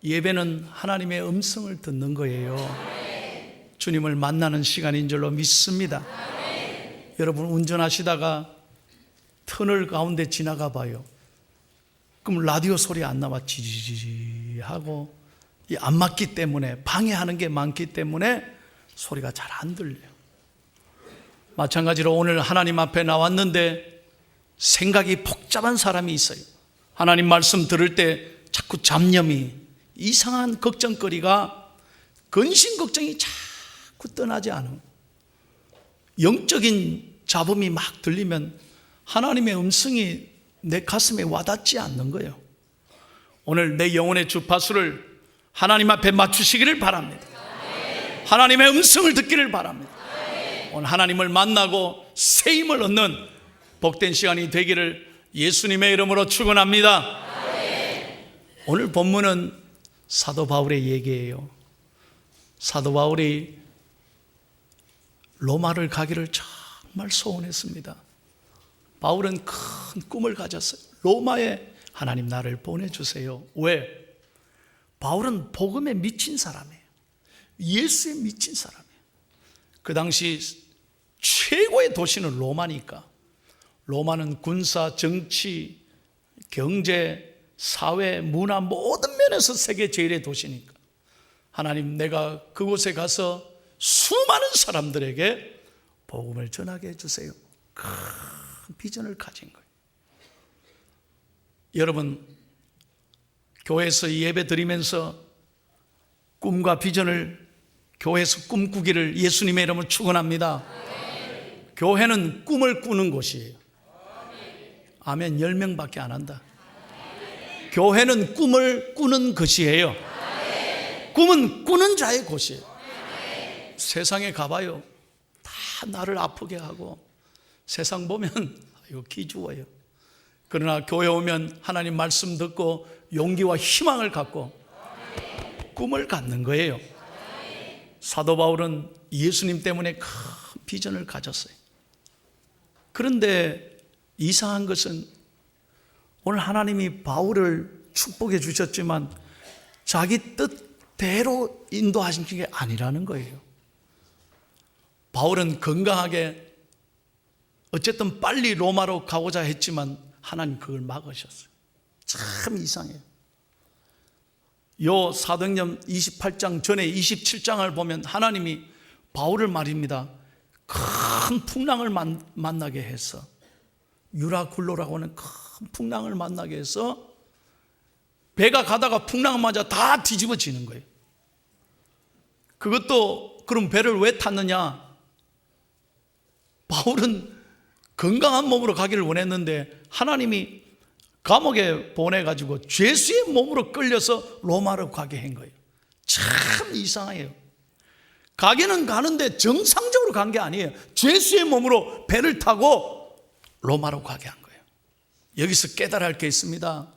예배는 하나님의 음성을 듣는 거예요. 주님을 만나는 시간인 줄로 믿습니다. 여러분 운전하시다가 터널 가운데 지나가 봐요. 그럼 라디오 소리 안 나와 지지지지 하고 안 맞기 때문에, 방해하는 게 많기 때문에 소리가 잘 안 들려요. 마찬가지로 오늘 하나님 앞에 나왔는데 생각이 복잡한 사람이 있어요. 하나님 말씀 들을 때 자꾸 잡념이, 이상한 걱정거리가, 근심 걱정이 자꾸 떠나지 않음. 영적인 잡음이 막 들리면 하나님의 음성이 내 가슴에 와닿지 않는 거예요. 오늘 내 영혼의 주파수를 하나님 앞에 맞추시기를 바랍니다. 하나님의 음성을 듣기를 바랍니다. 오늘 하나님을 만나고 새 힘을 얻는 복된 시간이 되기를 예수님의 이름으로 축원합니다. 오늘 본문은 사도 바울의 얘기예요. 사도 바울이 로마를 가기를 정말 소원했습니다. 바울은 큰 꿈을 가졌어요. 로마에 하나님 나를 보내주세요. 왜? 바울은 복음에 미친 사람이에요. 예수에 미친 사람이에요. 그 당시 최고의 도시는 로마니까. 로마는 군사, 정치, 경제, 사회, 문화 모든 면에서 세계 제일의 도시니까 하나님, 내가 그곳에 가서 수많은 사람들에게 복음을 전하게 해주세요. 큰 비전을 가진 거예요. 여러분, 교회에서 예배 드리면서 꿈과 비전을 교회에서 꿈꾸기를 예수님의 이름으로 축원합니다. 교회는 꿈을 꾸는 곳이에요. 아멘. 10명밖에 안 한다. 교회는 꿈을 꾸는 것이에요. 꿈은 꾸는 자의 곳이에요. 세상에 가봐요. 다 나를 아프게 하고 세상 보면 이거 기죽어요. 그러나 교회 오면 하나님 말씀 듣고 용기와 희망을 갖고 꿈을 갖는 거예요. 사도 바울은 예수님 때문에 큰 비전을 가졌어요. 그런데 이상한 것은 오늘 하나님이 바울을 축복해 주셨지만 자기 뜻대로 인도하신 게 아니라는 거예요. 바울은 건강하게 어쨌든 빨리 로마로 가고자 했지만 하나님 그걸 막으셨어요. 참 이상해요. 요 사도행전 28장 전에 27장을 보면 하나님이 바울을 말입니다, 큰 풍랑을 만나게 해서, 유라굴로라고 하는 큰 풍랑을 만나게 해서 배가 가다가 풍랑 맞아 다 뒤집어지는 거예요. 그것도 그럼 배를 왜 탔느냐? 바울은 건강한 몸으로 가기를 원했는데 하나님이 감옥에 보내가지고 죄수의 몸으로 끌려서 로마로 가게 한 거예요. 참 이상해요. 가기는 가는데 정상적으로 간 게 아니에요. 죄수의 몸으로 배를 타고 로마로 가게 한 거예요. 여기서 깨달아야 할 게 있습니다.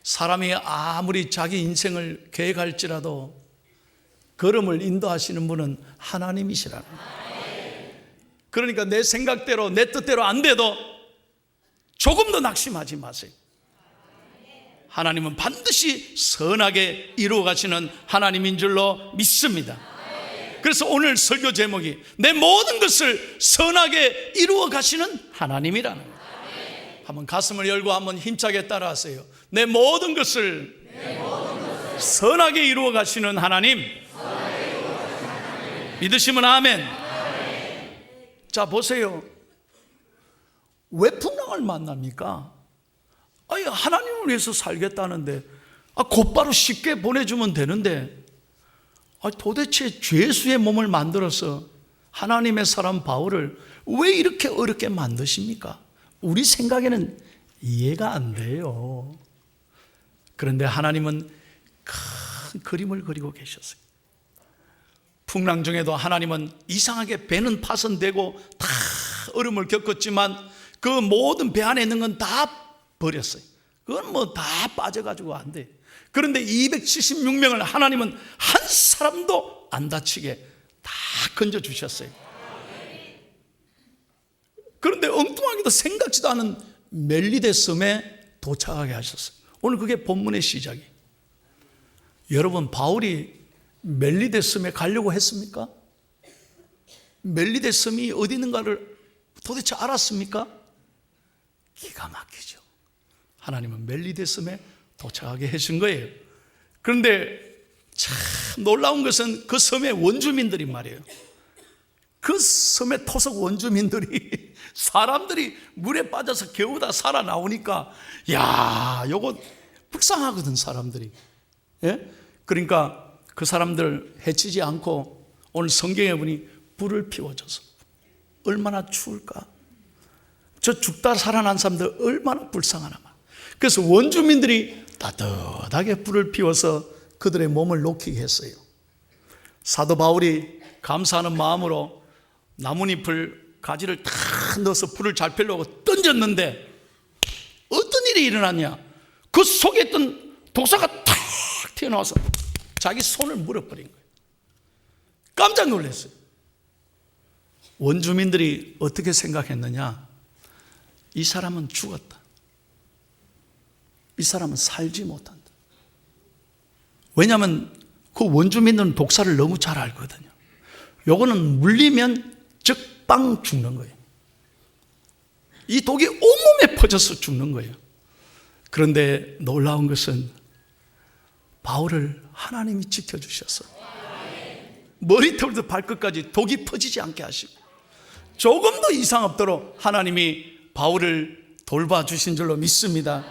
사람이 아무리 자기 인생을 계획할지라도 걸음을 인도하시는 분은 하나님이시라는 거예요. 그러니까 내 생각대로 내 뜻대로 안 돼도 조금 더 낙심하지 마세요. 하나님은 반드시 선하게 이루어 가시는 하나님인 줄로 믿습니다. 그래서 오늘 설교 제목이 내 모든 것을 선하게 이루어 가시는 하나님이라는 거예요. 한번 가슴을 열고 한번 힘차게 따라하세요. 내 모든 것을 선하게 이루어 가시는 하나님. 믿으시면 아멘. 자, 보세요. 왜 풍랑을 만납니까? 아니, 하나님을 위해서 살겠다는데 곧바로 쉽게 보내주면 되는데 도대체 죄수의 몸을 만들어서 하나님의 사람 바울을 왜 이렇게 어렵게 만드십니까? 우리 생각에는 이해가 안 돼요. 그런데 하나님은 큰 그림을 그리고 계셨어요. 풍랑 중에도 하나님은 이상하게 배는 파손되고 다 어려움을 겪었지만 그 모든 배 안에 있는 건 다 버렸어요. 그건 뭐 다 빠져가지고 안 돼. 그런데 276명을 하나님은 한 사람도 안 다치게 다 건져주셨어요. 그런데 엉뚱하게도 생각지도 않은 멜리데 섬에 도착하게 하셨어요. 오늘 그게 본문의 시작이에요. 여러분, 바울이 멜리데 섬에 가려고 했습니까? 멜리데 섬이 어디 있는가를 도대체 알았습니까? 기가 막히죠. 하나님은 멜리데 섬에 도착하게 해준 거예요. 그런데 참 놀라운 것은 그 섬의 원주민들이 말이에요. 그 섬의 토속 원주민들이 사람들이 물에 빠져서 겨우 다 살아나오니까 야, 요거 불쌍하거든 사람들이. 예? 그러니까 그 사람들 해치지 않고 오늘 성경에 보니 불을 피워줘서 얼마나 추울까. 저 죽다 살아난 사람들 얼마나 불쌍하나. 그래서 원주민들이 따뜻하게 불을 피워서 그들의 몸을 녹이게 했어요. 사도 바울이 감사하는 마음으로 나뭇잎을 가지를 다 넣어서 불을 잘 피우려고 던졌는데 어떤 일이 일어났냐? 그 속에 있던 독사가 탁 튀어나와서 자기 손을 물어버린 거예요. 깜짝 놀랐어요. 원주민들이 어떻게 생각했느냐? 이 사람은 죽었다. 이 사람은 살지 못한다. 왜냐하면 그 원주민들은 독사를 너무 잘 알거든요. 요거는 물리면 적방 죽는 거예요. 이 독이 온몸에 퍼져서 죽는 거예요. 그런데 놀라운 것은 바울을 하나님이 지켜주셔서 머리털부터 발끝까지 독이 퍼지지 않게 하시고 조금도 이상 없도록 하나님이 바울을 돌봐주신 줄로 믿습니다.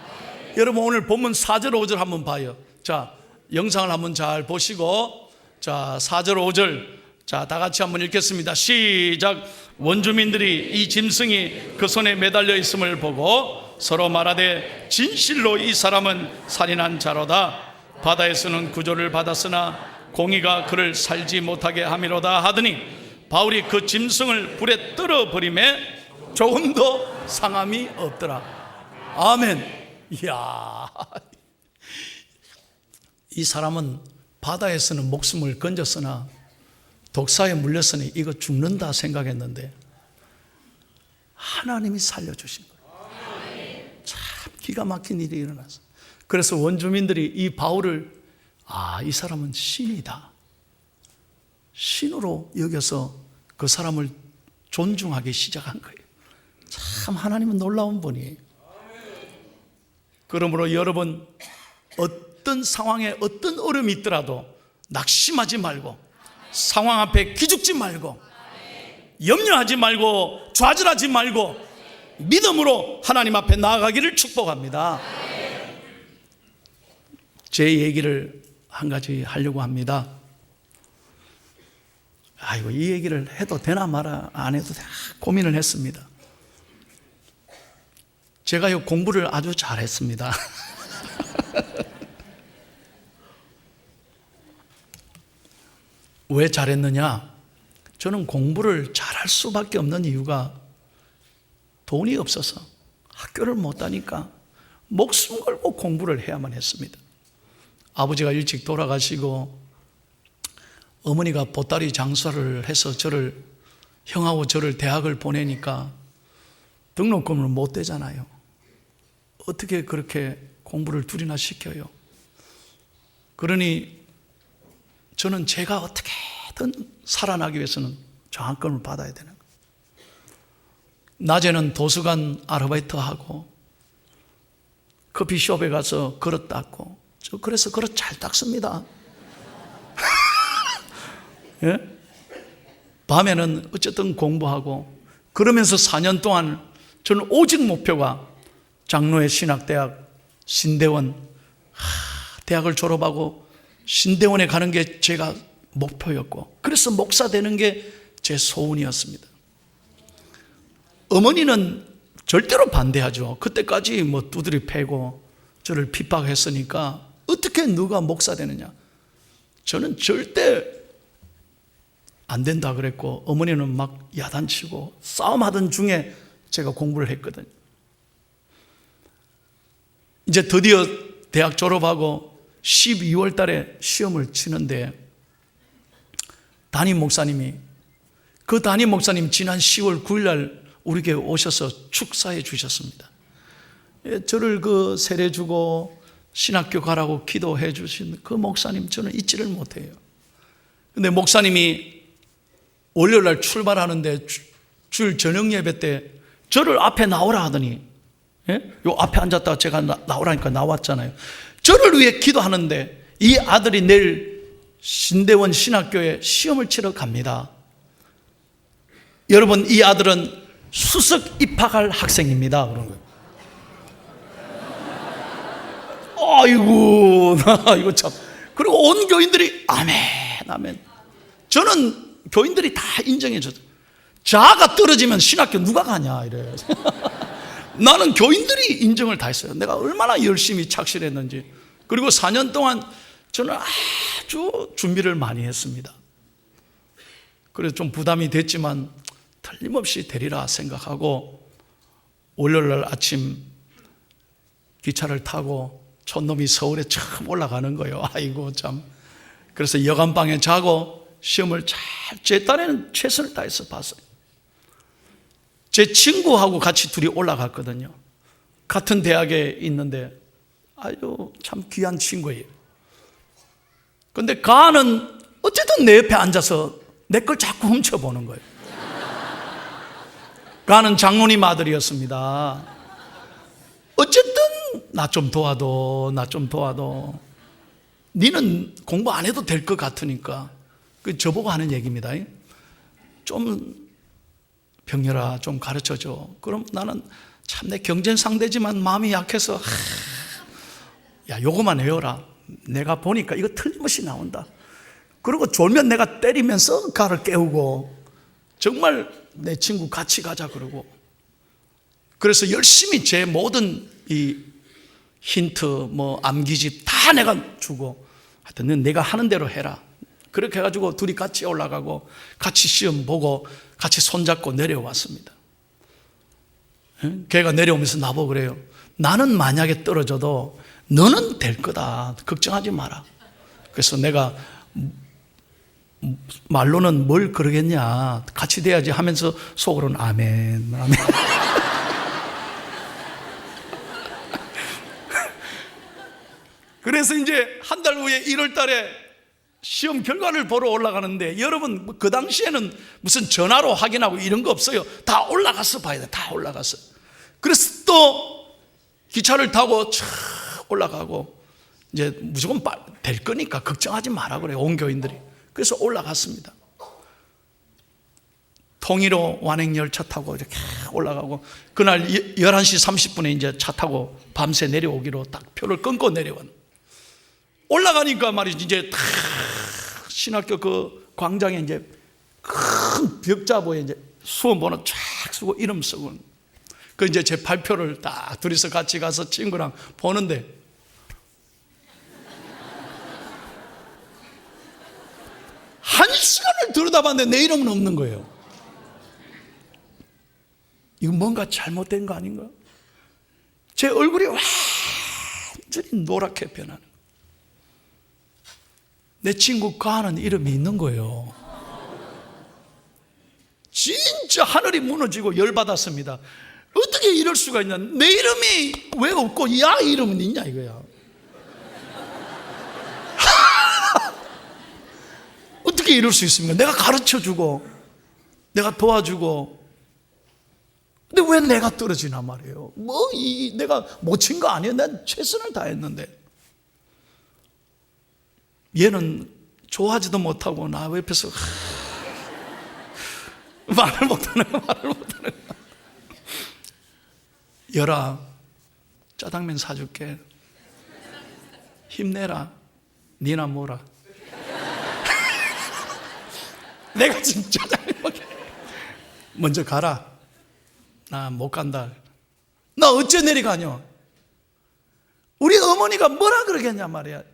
여러분, 오늘 본문 4절 5절 한번 봐요. 자, 영상을 한번 잘 보시고, 자, 4절 5절, 자, 다 같이 한번 읽겠습니다. 시작. 원주민들이 이 짐승이 그 손에 매달려 있음을 보고 서로 말하되 진실로 이 사람은 살인한 자로다. 바다에서는 구조를 받았으나 공의가 그를 살지 못하게 함이로다 하더니 바울이 그 짐승을 불에 떨어버림에 조금도 상함이 없더라. 아멘. 이야, 이 사람은 바다에서는 목숨을 건졌으나 독사에 물렸으니 이거 죽는다 생각했는데 하나님이 살려주신 거예요. 참 기가 막힌 일이 일어났어요. 그래서 원주민들이 이 바울을 이 사람은 신이다, 신으로 여겨서 그 사람을 존중하기 시작한 거예요. 참 하나님은 놀라운 분이에요. 그러므로 여러분, 어떤 상황에 어떤 어려움이 있더라도 낙심하지 말고 상황 앞에 기죽지 말고 염려하지 말고 좌절하지 말고 믿음으로 하나님 앞에 나아가기를 축복합니다. 제 얘기를 한 가지 하려고 합니다. 아이고, 이 얘기를 해도 되나 말아 안 해도 되나 고민을 했습니다. 제가 공부를 아주 잘했습니다. 왜 잘했느냐? 저는 공부를 잘할 수밖에 없는 이유가 돈이 없어서 학교를 못 다니까 목숨 걸고 공부를 해야만 했습니다. 아버지가 일찍 돌아가시고 어머니가 보따리 장사를 해서 형하고 저를 대학을 보내니까 등록금을 못 대잖아요. 어떻게 그렇게 공부를 둘이나 시켜요? 그러니 저는 제가 어떻게든 살아나기 위해서는 장학금을 받아야 되는 거예요. 낮에는 도서관 아르바이트하고 커피숍에 가서 그릇 닦고, 저 그래서 그릇 잘 닦습니다. 예? 밤에는 어쨌든 공부하고, 그러면서 4년 동안 저는 오직 목표가 장로회 신학대학 신대원, 대학을 졸업하고 신대원에 가는 게 제가 목표였고, 그래서 목사 되는 게 제 소원이었습니다. 어머니는 절대로 반대하죠. 그때까지 두드리 패고 저를 핍박했으니까 어떻게 누가 목사 되느냐. 저는 절대 안 된다 그랬고, 어머니는 막 야단치고 싸움하던 중에 제가 공부를 했거든요. 이제 드디어 대학 졸업하고 12월 달에 시험을 치는데 그 담임 목사님 지난 10월 9일 날 우리 교회 오셔서 축사해 주셨습니다. 저를 세례 주고 신학교 가라고 기도해 주신 그 목사님 저는 잊지를 못해요. 근데 목사님이 월요일날 출발하는데 주일 저녁 예배 때 저를 앞에 나오라 하더니, 예? 요 앞에 앉았다가 제가 나오라니까 나왔잖아요. 저를 위해 기도하는데 이 아들이 내일 신대원 신학교에 시험을 치러 갑니다. 여러분, 이 아들은 수석 입학할 학생입니다. 그런 거예요. 아이고, 이거 참. 그리고 온 교인들이 아멘, 아멘. 저는 교인들이 다 인정해 줬어요. 자아가 떨어지면 신학교 누가 가냐 이래요. 나는 교인들이 인정을 다 했어요. 내가 얼마나 열심히 착실했는지. 그리고 4년 동안 저는 아주 준비를 많이 했습니다. 그래서 좀 부담이 됐지만 틀림없이 되리라 생각하고 월요일 아침 기차를 타고 촌놈이 서울에 처음 올라가는 거예요. 아이고 참. 그래서 여간방에 자고 시험을 제 딴에는 최선을 다해서 봤어요. 제 친구하고 같이 둘이 올라갔거든요. 같은 대학에 있는데 아주 참 귀한 친구예요. 근데 가는 어쨌든 내 옆에 앉아서 내 걸 자꾸 훔쳐보는 거예요. 가는 장로님 아들이었습니다. 어쨌든 나 좀 도와도, 나 좀 도와도. 니는 공부 안 해도 될 것 같으니까. 그 저보고 하는 얘기입니다. 좀 병렬아 좀 가르쳐줘. 그럼 나는 참 내 경쟁 상대지만 마음이 약해서 야 요거만 외워라. 내가 보니까 이거 틀림없이 나온다. 그리고 졸면 내가 때리면서 가를 깨우고 정말 내 친구 같이 가자 그러고. 그래서 열심히 제 모든 이 힌트 뭐 암기집 다 내가 주고 하여튼 내가 하는 대로 해라. 그렇게 해가지고 둘이 같이 올라가고 같이 시험 보고 같이 손잡고 내려왔습니다. 걔가 내려오면서 나보고 그래요. 나는 만약에 떨어져도 너는 될 거다. 걱정하지 마라. 그래서 내가 말로는 뭘 그러겠냐. 같이 돼야지 하면서 속으로는 아멘, 아멘. 그래서 이제 한 달 후에 1월 달에 시험 결과를 보러 올라가는데 여러분 그 당시에는 무슨 전화로 확인하고 이런 거 없어요. 다 올라가서 봐야 돼. 다 올라가서. 그래서 또 기차를 타고 촥 올라가고 이제 무조건 될 거니까 걱정하지 마라 그래요. 온 교인들이. 그래서 올라갔습니다. 통일호 완행열차 타고 이렇게 올라가고 그날 11시 30분에 이제 차 타고 밤새 내려오기로 딱 표를 끊고 내려왔는데 올라가니까 말이지 이제 다 신학교 그 광장에 이제 큰 벽자보에 이제 수험번호 쫙 쓰고 이름 쓰고 그 이제 제 발표를 딱 둘이서 같이 가서 친구랑 보는데 한 시간을 들여다봤는데 내 이름은 없는 거예요. 이거 뭔가 잘못된 거 아닌가? 제 얼굴이 완전히 노랗게 변하는. 내 친구 가는 이름이 있는 거예요. 진짜 하늘이 무너지고 열받았습니다. 어떻게 이럴 수가 있냐. 내 이름이 왜 없고 야 이름은 있냐 이거야. 어떻게 이럴 수 있습니까? 내가 가르쳐주고 내가 도와주고 근데 왜 내가 떨어지나 말이에요. 내가 못 친 거 아니에요. 난 최선을 다했는데 얘는 좋아하지도 못하고 나 옆에서 말을 못하는 거야. 열아 짜장면 사줄게. 힘내라. 니나 뭐라. 내가 지금 짜장면 먹게. 먼저 가라. 나 못 간다. 나 어째 내려가냐. 우리 어머니가 뭐라 그러겠냐 말이야.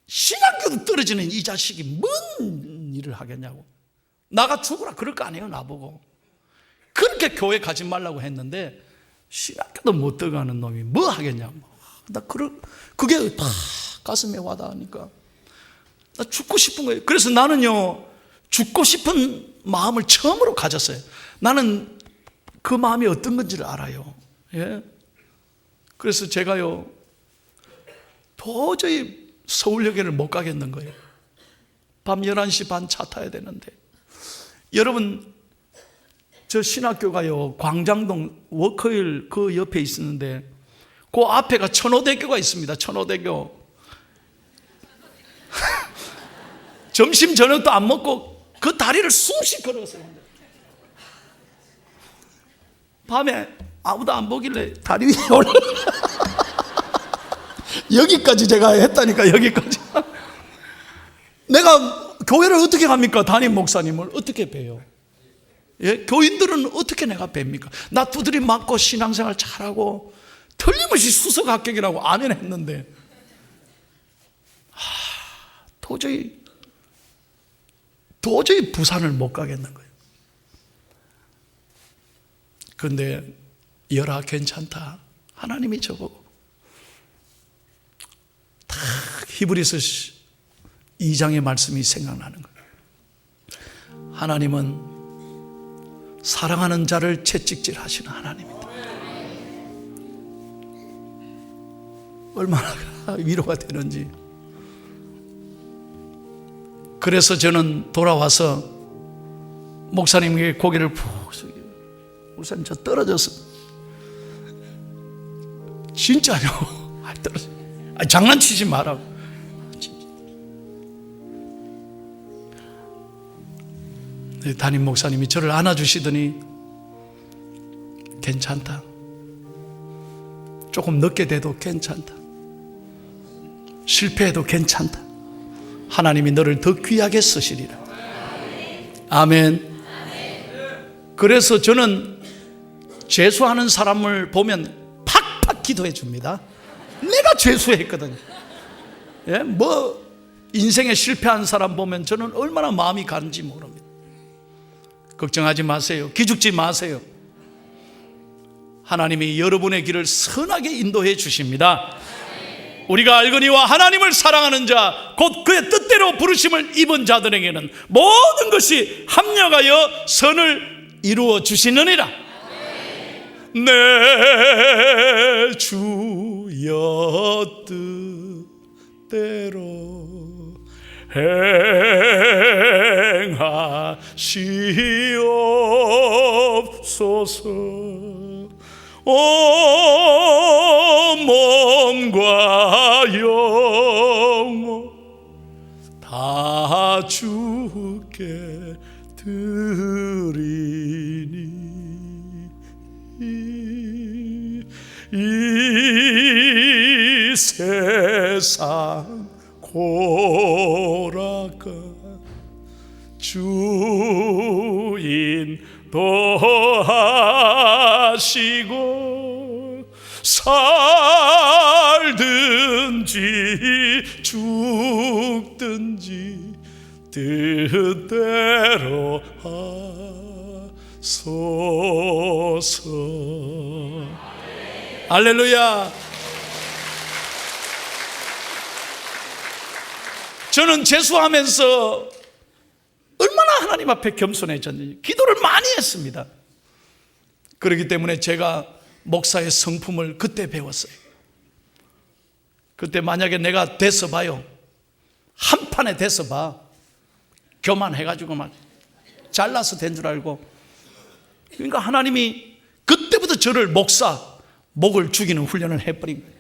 신학교도 떨어지는 이 자식이 뭔 일을 하겠냐고. 나가 죽으라 그럴 거 아니에요. 나보고 그렇게 교회 가지 말라고 했는데 신학교도 못 들어가는 놈이 뭐 하겠냐고. 나 그게 다 가슴에 와닿으니까 나 죽고 싶은 거예요. 그래서 나는요 죽고 싶은 마음을 처음으로 가졌어요. 나는 그 마음이 어떤 건지를 알아요. 예? 그래서 제가요 도저히 서울역에를 못 가겠는 거예요. 밤 11시 반 차 타야 되는데. 여러분, 저 신학교가요 광장동 워커힐 그 옆에 있었는데 그 앞에가 천호대교가 있습니다. 천호대교. 점심 저녁도 안 먹고 그 다리를 쑤시 걸었어요. 밤에 아무도 안 보길래 다리 위에 올라 여기까지 제가 했다니까. 여기까지. 내가 교회를 어떻게 갑니까? 담임 목사님을 어떻게 뵈요? 예? 교인들은 어떻게 내가 뵙니까? 나 두드리 맞고 신앙생활 잘하고 틀림없이 수석 합격이라고 아멘 했는데 도저히 부산을 못 가겠는 거예요. 그런데 열아 괜찮다. 하나님이 저보고 딱 히브리서 2장의 말씀이 생각나는 거예요. 하나님은 사랑하는 자를 채찍질 하시는 하나님이다. 얼마나 위로가 되는지. 그래서 저는 돌아와서 목사님에게 고개를 푹 숙이고, 목사님 저 떨어져서. 진짜요? 떨어져. 장난치지 마라. 담임 목사님이 저를 안아주시더니 괜찮다. 조금 늦게 돼도 괜찮다. 실패해도 괜찮다. 하나님이 너를 더 귀하게 쓰시리라. 아멘. 그래서 저는 죄수하는 사람을 보면 팍팍 기도해 줍니다. 내가 죄수했거든요. 예? 뭐 인생에 실패한 사람 보면 저는 얼마나 마음이 가는지 모릅니다. 걱정하지 마세요. 기죽지 마세요. 하나님이 여러분의 길을 선하게 인도해 주십니다. 우리가 알거니와 하나님을 사랑하는 자 곧 그의 뜻대로 부르심을 입은 자들에게는 모든 것이 합력하여 선을 이루어 주시느니라. 내 주여 뜻대로 행하시옵소서. 오 몸과 영혼 다 주께 드리니 이 세상 고라가 주인 도하시고 살든지 죽든지 뜻대로 하소서. 할렐루야. 저는 재수하면서 얼마나 하나님 앞에 겸손해졌는지 기도를 많이 했습니다. 그렇기 때문에 제가 목사의 성품을 그때 배웠어요. 그때 만약에 내가 대서 봐요. 한 판에 대서 봐. 교만해가지고 막 잘나서 된 줄 알고. 그러니까 하나님이 그때부터 저를 목을 죽이는 훈련을 해버린 거예요.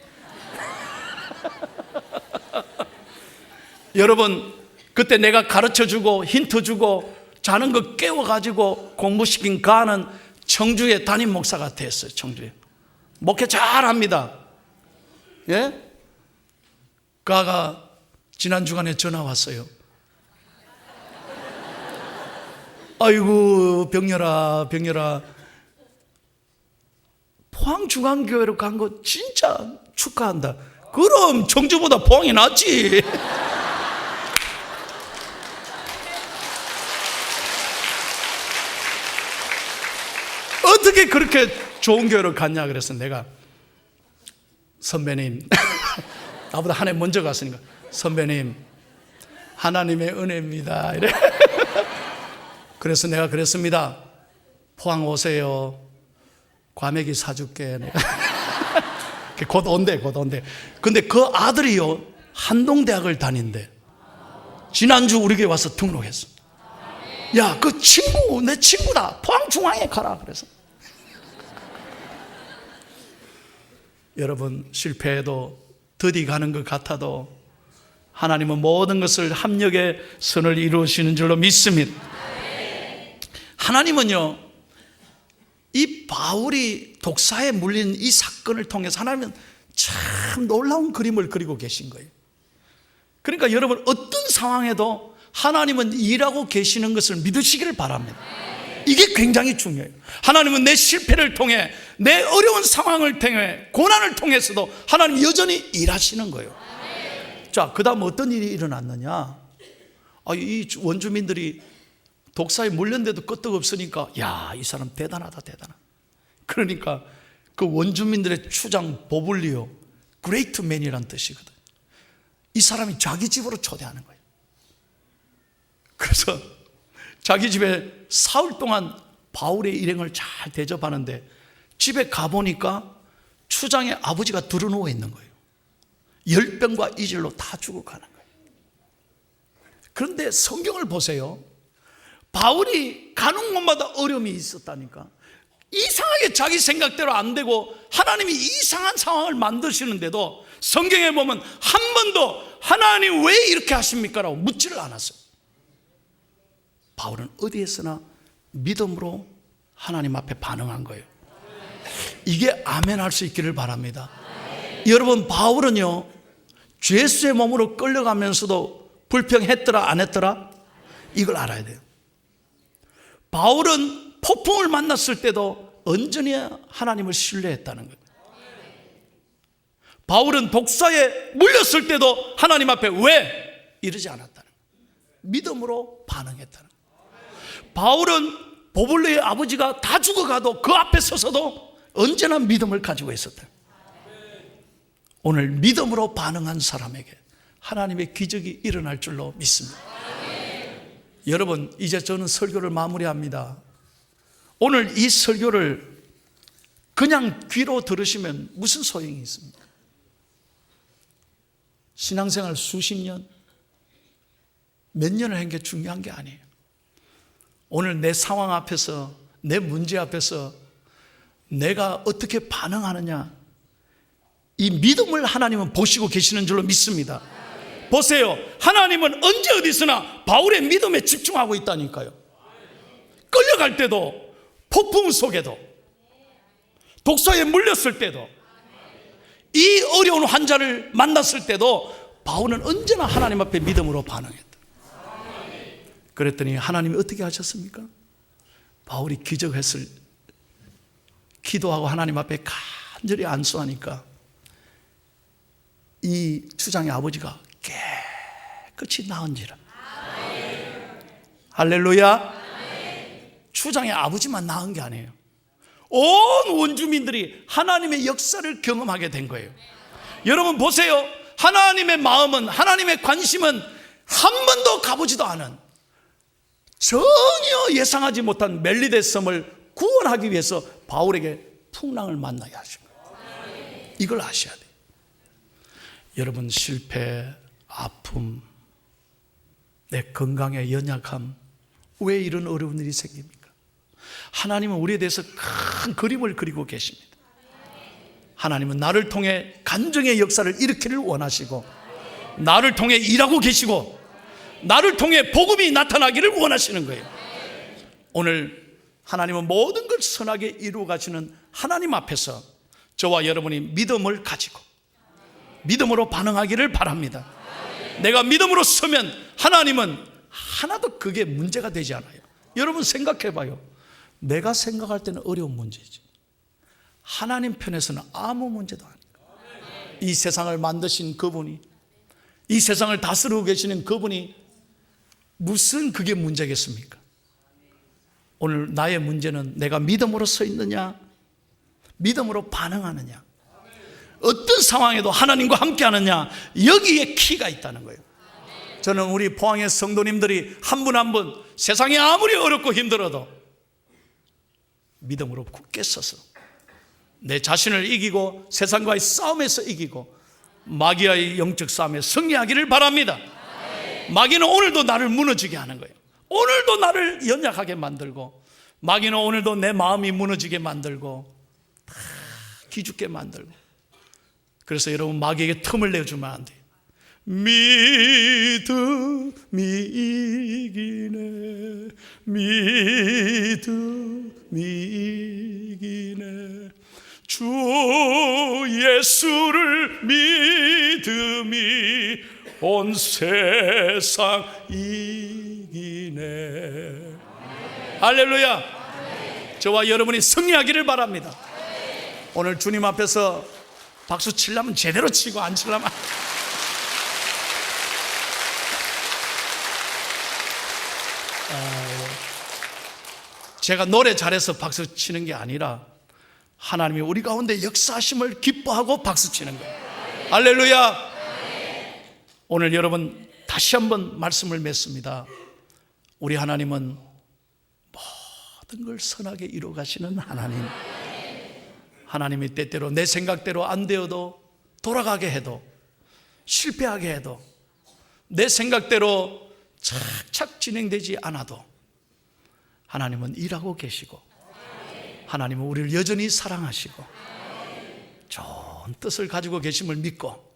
여러분, 그때 내가 가르쳐주고 힌트 주고 자는 거 깨워가지고 공부시킨 가는 청주의 담임 목사가 됐어요. 청주에 목회 잘합니다. 예? 가가 지난 주간에 전화 왔어요. 아이고 병렬아 포항중앙교회로 간 거 진짜 축하한다. 그럼 청주보다 포항이 낫지. 어떻게 그렇게 좋은 교회로 갔냐 그래서 내가 선배님 나보다 한 해 먼저 갔으니까 선배님 하나님의 은혜입니다 이래. 그래서 내가 그랬습니다. 포항 오세요. 과메기 사줄게. 내가 곧 온대. 근데 그 아들이요, 한동대학을 다닌대. 지난주 우리 교회 와서 등록했어. 야, 그 친구, 내 친구다. 포항중앙에 가라. 그래서. 여러분, 실패해도 드디 가는 것 같아도 하나님은 모든 것을 합력의 선을 이루시는 줄로 믿습니다. 하나님은요, 이 바울이 독사에 물린 이 사건을 통해서 하나님은 참 놀라운 그림을 그리고 계신 거예요. 그러니까 여러분, 어떤 상황에도 하나님은 일하고 계시는 것을 믿으시기를 바랍니다. 이게 굉장히 중요해요. 하나님은 내 실패를 통해, 내 어려운 상황을 통해, 고난을 통해서도 하나님 여전히 일하시는 거예요. 자, 그 다음 어떤 일이 일어났느냐. 이 원주민들이 독사에 물렸는데도 끄떡없으니까, 야, 이 사람 대단하다. 그러니까 그 원주민들의 추장 보블리오, 그레이트 맨이란 뜻이거든. 이 사람이 자기 집으로 초대하는 거예요. 그래서 자기 집에 사흘 동안 바울의 일행을 잘 대접하는데, 집에 가보니까 추장의 아버지가 드러누워 있는 거예요. 열병과 이질로 다 죽어가는 거예요. 그런데 성경을 보세요. 바울이 가는 곳마다 어려움이 있었다니까. 이상하게 자기 생각대로 안 되고 하나님이 이상한 상황을 만드시는데도 성경에 보면 한 번도 하나님 왜 이렇게 하십니까? 라고 묻지를 않았어요. 바울은 어디에서나 믿음으로 하나님 앞에 반응한 거예요. 이게 아멘 할 수 있기를 바랍니다. 여러분, 바울은요, 죄수의 몸으로 끌려가면서도 불평했더라 안 했더라? 이걸 알아야 돼요. 바울은 폭풍을 만났을 때도 온전히 하나님을 신뢰했다는 거예요. 바울은 독사에 물렸을 때도 하나님 앞에 왜 이러지 않았다는 거예요. 믿음으로 반응했다는 거예요. 바울은 보블리의 아버지가 다 죽어가도 그 앞에 서서도 언제나 믿음을 가지고 있었다. 오늘 믿음으로 반응한 사람에게 하나님의 기적이 일어날 줄로 믿습니다. 여러분, 이제 저는 설교를 마무리합니다. 오늘 이 설교를 그냥 귀로 들으시면 무슨 소용이 있습니까? 신앙생활 수십 년, 몇 년을 한 게 중요한 게 아니에요. 오늘 내 상황 앞에서, 내 문제 앞에서 내가 어떻게 반응하느냐, 이 믿음을 하나님은 보시고 계시는 줄로 믿습니다. 보세요, 하나님은 언제 어디서나 바울의 믿음에 집중하고 있다니까요. 끌려갈 때도, 폭풍 속에도, 독사에 물렸을 때도, 이 어려운 환자를 만났을 때도 바울은 언제나 하나님 앞에 믿음으로 반응했다. 그랬더니 하나님이 어떻게 하셨습니까? 바울이 기적했을, 기도하고 하나님 앞에 간절히 안수하니까 이 추장의 아버지가 깨끗이 나은지라. 할렐루야. 추장의 아버지만 나은 게 아니에요. 온 원주민들이 하나님의 역사를 경험하게 된 거예요. 여러분 보세요. 하나님의 마음은, 하나님의 관심은 한 번도 가보지도 않은, 전혀 예상하지 못한 멜리데 섬을 구원하기 위해서 바울에게 풍랑을 만나게 하신 거예요. 이걸 아셔야 돼요. 여러분, 실패, 아픔, 내 건강의 연약함, 왜 이런 어려운 일이 생깁니까? 하나님은 우리에 대해서 큰 그림을 그리고 계십니다. 하나님은 나를 통해 간증의 역사를 일으키를 원하시고, 나를 통해 일하고 계시고, 나를 통해 복음이 나타나기를 원하시는 거예요. 오늘 하나님은 모든 걸 선하게 이루어 가시는 하나님 앞에서 저와 여러분이 믿음을 가지고 믿음으로 반응하기를 바랍니다. 내가 믿음으로 서면 하나님은 하나도 그게 문제가 되지 않아요. 여러분 생각해 봐요. 내가 생각할 때는 어려운 문제지, 하나님 편에서는 아무 문제도 아니에요. 이 세상을 만드신 그분이, 이 세상을 다스리고 계시는 그분이 무슨 그게 문제겠습니까? 오늘 나의 문제는 내가 믿음으로 서 있느냐, 믿음으로 반응하느냐, 어떤 상황에도 하나님과 함께 하느냐, 여기에 키가 있다는 거예요. 저는 우리 포항의 성도님들이 한 분 한 분 세상이 아무리 어렵고 힘들어도 믿음으로 굳게 서서 내 자신을 이기고 세상과의 싸움에서 이기고 마귀와의 영적 싸움에 승리하기를 바랍니다. 마귀는 오늘도 나를 무너지게 하는 거예요. 오늘도 나를 연약하게 만들고, 마귀는 오늘도 내 마음이 무너지게 만들고 다 기죽게 만들고. 그래서 여러분, 마귀에게 틈을 내주면 안 돼요. 믿음이 이기네, 믿음이 이기네, 주 예수를 믿음이 온 세상 이기네. 할렐루야. 저와 여러분이 승리하기를 바랍니다. 오늘 주님 앞에서 박수 치려면 제대로 치고, 안 치려면 제가 노래 잘해서 박수 치는 게 아니라 하나님이 우리 가운데 역사하심을 기뻐하고 박수 치는 거예요. 할렐루야. 오늘 여러분, 다시 한번 말씀을 맺습니다. 우리 하나님은 모든 걸 선하게 이루어 가시는 하나님. 하나님이 때때로 내 생각대로 안 되어도, 돌아가게 해도, 실패하게 해도, 내 생각대로 착착 진행되지 않아도 하나님은 일하고 계시고, 하나님은 우리를 여전히 사랑하시고 좋은 뜻을 가지고 계심을 믿고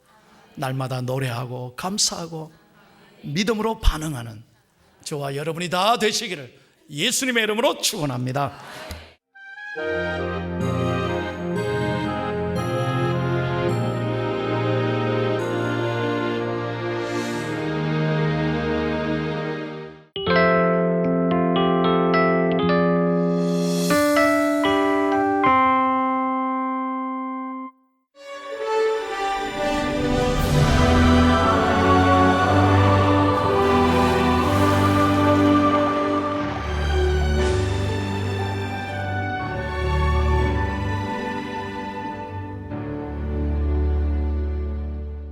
날마다 노래하고 감사하고 믿음으로 반응하는 저와 여러분이 다 되시기를 예수님의 이름으로 축원합니다.